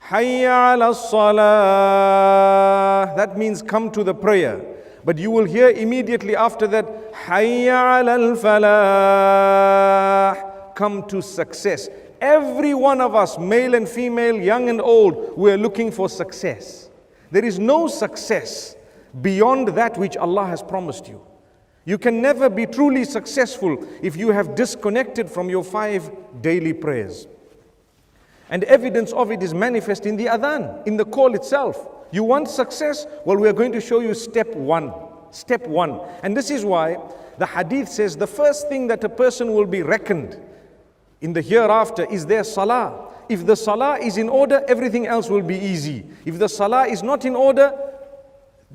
Hayya ala salah. That means come to the prayer. But you will hear immediately after that, Hayya ala al-falah. Come to success. Every one of us, male and female, young and old, we are looking for success. There is no success beyond that which Allah has promised you. You can never be truly successful if you have disconnected from your 5 daily prayers. And evidence of it is manifest in the adhan, in the call itself. You want success? Well, we are going to show you step 1. Step 1. And this is why the hadith says the first thing that a person will be reckoned in the hereafter is their salah. If the salah is in order, everything else will be easy. If the salah is not in order,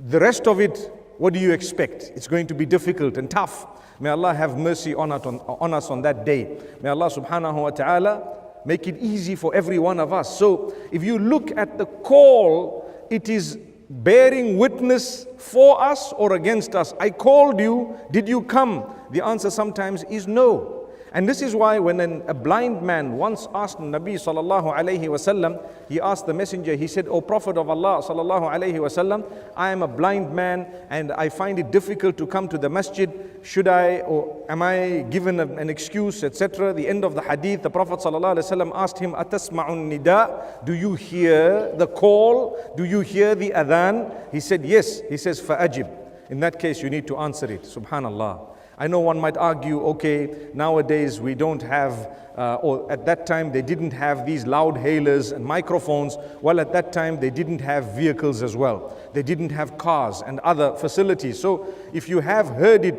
the rest of it, what do you expect? It's going to be difficult and tough. May Allah have mercy on us on that day. May Allah subhanahu wa ta'ala make it easy for every one of us. So if you look at the call, it is bearing witness for us or against us. I called you, did you come? The answer sometimes is no. And this is why when a blind man once asked Nabi sallallahu alayhi wasallam, he asked the messenger, he said, O Prophet of Allah sallallahu alayhi wasallam, I am a blind man and I find it difficult to come to the masjid. Should I, or am I given an excuse, etc.? The end of the hadith, the Prophet sallallahu alayhi wasallam asked him, Atasma'un nida? Do you hear the call? Do you hear the adhan? He said, yes. He says, fa'ajib. In that case, you need to answer it. Subhanallah. I know one might argue, okay, nowadays we don't have, or at that time they didn't have these loud hailers and microphones. Well, at that time they didn't have vehicles as well. They didn't have cars and other facilities. So if you have heard it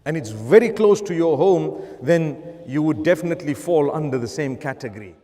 and it's very close to your home, then you would definitely fall under the same category.